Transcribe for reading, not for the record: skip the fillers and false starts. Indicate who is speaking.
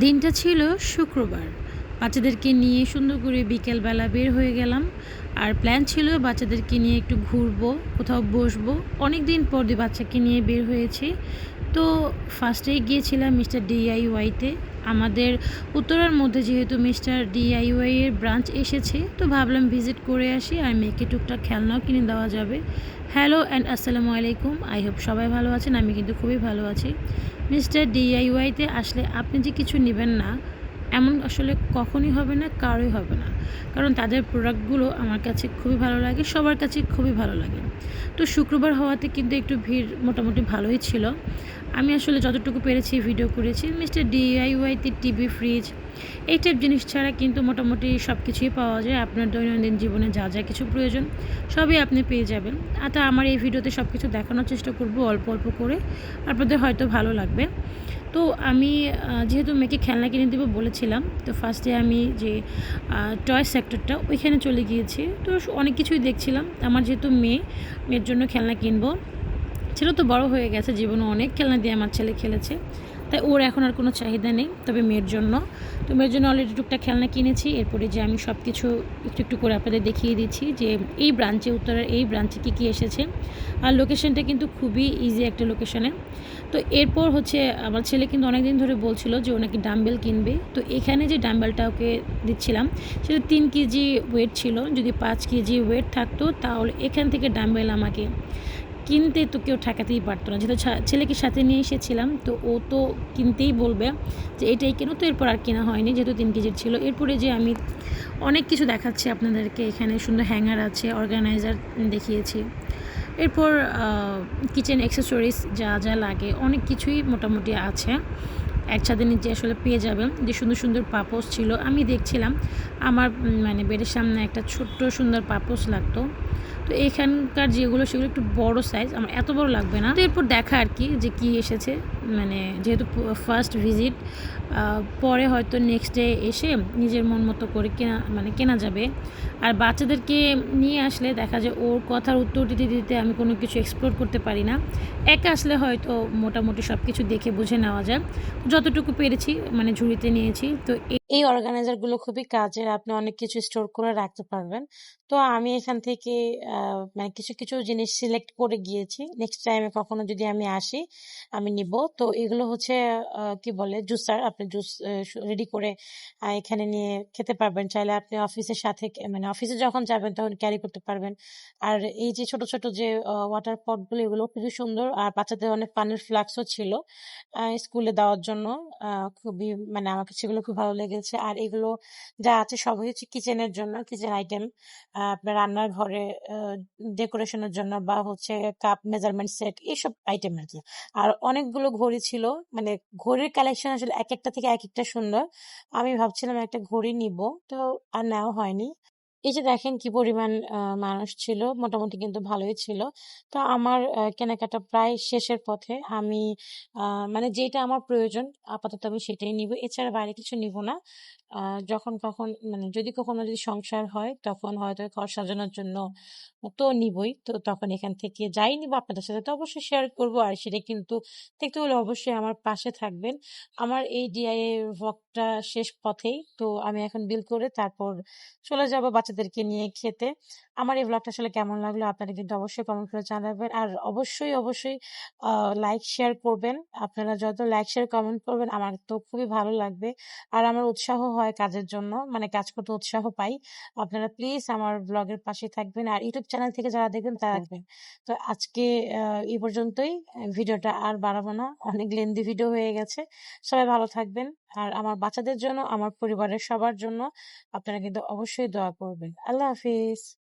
Speaker 1: দিনটা ছিল শুক্রবার। বাচ্চাদেরকে নিয়ে সুন্দর করে বিকেলবেলা বের হয়ে গেলাম। আর প্ল্যান ছিল বাচ্চাদেরকে নিয়ে একটু ঘুরবো, কোথাও বসবো। অনেক দিন পর ২ বাচ্চাকে নিয়ে বের হয়েছি। তো ফার্স্টেই গিয়েছিলাম মিস্টার ডিআইওয়াইতে। আমাদের উত্তরার মধ্যে যেহেতু মিস্টার ডিআইওয়াই এর ব্রাঞ্চ এসেছে, তো ভাবলাম ভিজিট করে আসি আর মেয়েকে টুকটাক খেলনাও কিনে দেওয়া যাবে। হ্যালো অ্যান্ড আসসালামু আলাইকুম। আই হোপ সবাই ভালো আছেন। আমি কিন্তু খুবই ভালো আছি। মিস্টার ডিআইওয়াইতে আসলে আপনি যে কিছু নেবেন না, এমন আসলে কখনই হবে না, কারোই হবে না। কারণ তাদের প্রোডাক্টগুলো আমার কাছে খুবই ভালো লাগে, সবার কাছে খুবই ভালো লাগে। তো শুক্রবার হওয়াতে কিন্তু একটু ভিড় মোটামুটি ভালোই ছিল। আমি আসলে যতটুকু পেরেছি ভিডিও করেছি। মিস্টার ডিআইওয়াইতে টিভি, ফ্রিজ এই টাইপ জিনিস ছাড়া কিন্তু মোটামুটি সব কিছুই পাওয়া যায়। আপনার দৈনন্দিন জীবনে যা যা কিছু প্রয়োজন সবই আপনি পেয়ে যাবেন। তা আমার এই ভিডিওতে সব কিছু দেখানোর চেষ্টা করব অল্প অল্প করে। আপনাদের হয়তো ভালো লাগবে। তো আমি যেহেতু মেয়েকে খেলনা কিনে দেবো বলেছিলাম, তো ফার্স্টে আমি যে টয় সেক্টরটা ওইখানে চলে গিয়েছি। তো অনেক কিছুই দেখছিলাম। আমার যেহেতু মেয়ের জন্য খেলনা কিনবো। ছেলে তো বড় হয়ে গেছে, জীবনে অনেক খেলনা দিয়ে আমার ছেলে খেলেছে, তাই ওর এখন আর কোনো চাহিদা নেই। তবে মেয়ের জন্য, তো মেয়ের জন্য অলরেডি টুকটাক খেলনা কিনেছি। এরপরে যে আমি সব কিছু একটু একটু করে আপনাদের দেখিয়ে দিচ্ছি যে এই ব্রাঞ্চে, উত্তরের এই ব্রাঞ্চে কী কী এসেছে। আর লোকেশনটা কিন্তু খুবই ইজি একটা লোকেশনে। তো এরপর হচ্ছে আমার ছেলে কিন্তু অনেক দিন ধরে বলছিল যে ও নাকি ডাম্বেল কিনবে। তো এখানে যে ডাম্বেলটা ওকে দিচ্ছিলাম সেটা 3 কেজি ওয়েট ছিল। যদি 5 কেজি ওয়েট থাকতো তাহলে এখান থেকে ডাম্বেল আমাকে কিনতে তো কেউ ঠেকাতেই পারতো না। যেহেতু ছেলেকে সাথে নিয়ে এসেছিলাম, তো ও তো কিনতেই বলবে যে এটাই কেনো। তো এরপর আর কেনা হয়নি, যেহেতু 3 কেজির ছিল। এরপরে যে আমি অনেক কিছু দেখাচ্ছি আপনাদেরকে। এখানে সুন্দর হ্যাঙ্গার আছে, অর্গানাইজার দেখিয়েছি। এরপর কিচেন অ্যাক্সেসরিজ যা যা লাগে অনেক কিছুই মোটামুটি আছে। এক ছাদের নিচে আসলে পেয়ে যাবেন। যে সুন্দর সুন্দর পাপোশ ছিল, আমি দেখছিলাম আমার মানে বেডের সামনে একটা ছোট্ট সুন্দর পাপোশ লাগতো। তো এখানকার যেগুলো সেগুলো একটু বড় সাইজ, আমার এত বড় লাগবে না। তো এরপর দেখা আর কি যে কী এসেছে। মানে যেহেতু ফার্স্ট ভিজিট, পরে হয়তো নেক্সট ডে এসে নিজের মন মতো করে কেনা যাবে। আর বাচ্চাদেরকে নিয়ে আসলে দেখা যায় ওর কথার উত্তর দিতে দিতে আমি কোনো কিছু এক্সপ্লোর করতে পারি না। একা আসলে হয়তো মোটামুটি সব কিছু দেখে বুঝে নেওয়া যায়। যতটুকু পেরেছি মানে ঝুড়িতে নিয়েছি। তো এই অর্গানাইজারগুলো খুবই কাজের, আপনি অনেক কিছু স্টোর করে রাখতে পারবেন। তো আমি এখান থেকে মানে কিছু কিছু জিনিস সিলেক্ট করে গিয়েছি। নেক্সট টাইমে কখনো যদি আমি আসি আমি নিব। তো এগুলো হচ্ছে কি বলে জুসার, আপনি জুস রেডি করে এখানে নিয়ে খেতে পারবেন। চাইলে আপনি অফিসের সাথে মানে অফিসে যখন যাবেন তখন ক্যারি করতে পারবেন। আর এই যে ছোট ছোট যে ওয়াটার পটগুলো এগুলো খুবই সুন্দর। আর বাচ্চাদের অনেক পানির ফ্লাক্সও ছিল স্কুলে দেওয়ার জন্য। খুবই মানে আমার কাছে এগুলো খুব ভালো লেগেছে। আর এগুলো যা আছে সবই হচ্ছে কিচেনের জন্য, কিচেন আইটেম। আপনার রান্নার ঘরে ডেকোরেশনের জন্য বা হচ্ছে কাপ, মেজারমেন্ট সেট এইসব আইটেম আর কি। আর অনেকগুলো ঘড়ি ছিল। মানে ঘড়ির কালেকশন আসলে একেকটা থেকে একেকটা সুন্দর। আমি ভাবছিলাম একটা ঘড়ি নিব, তো আর নেওয়া হয়নি। এই যে দেখেন কি পরিমাণ মানুষ ছিল, মোটামুটি কিন্তু ভালোই ছিল। তো আমার কেনাকাটা প্রায় শেষের পথে। আমি মানে যেটা আমার প্রয়োজন আপাতত আমি সেটাই নিব। এছাড়া বাইরে কিছু নিব না। আ যখন কখন মানে যদি কখনো যদি সংসার হয় তখন হয়তো ঘর সাজানোর জন্য তো নিবই। তো তখন এখান থেকে যাই নিব আপনাদের সাথে তো অবশ্যই শেয়ার করব। আর সেটা কিন্তু দেখতে হলে অবশ্যই আমার পাশে থাকবেন। আমার এই ডিআইএ ভ্লগটা শেষ পথেই। তো আমি এখন বিল করে তারপর চলে যাব বাচ্চাদেরকে নিয়ে খেতে। আমার এই ভ্লগটা আসলে কেমন লাগলো আপনারা কিন্তু অবশ্যই কমেন্ট করে জানাবেন। আর অবশ্যই, অবশ্যই আ লাইক শেয়ার করবেন। আপনারা যত লাইক শেয়ার কমেন্ট করবেন আমার তো খুবই ভালো লাগবে। আর আমার উৎসাহ হয় কাজের জন্য, মানে কাজ করতে উৎসাহ পাই। আপনারা প্লিজ আমার ব্লগের পাশে থাকবেন। আর ইউটিউব চ্যানেল থেকে যারা দেখবেন তারা দেখবেন। তো আজকে আ এই পর্যন্তই। ভিডিওটা আর বাড়াবো না। অনেক লেন্দি ভিডিও হয়ে গেছে। সবাই ভালো থাকবেন। আর আমার বাচ্চাদের জন্য, আমার পরিবারের সবার জন্য আপনারা কিন্তু অবশ্যই দোয়া করবেন। আল্লাহ হাফিজ।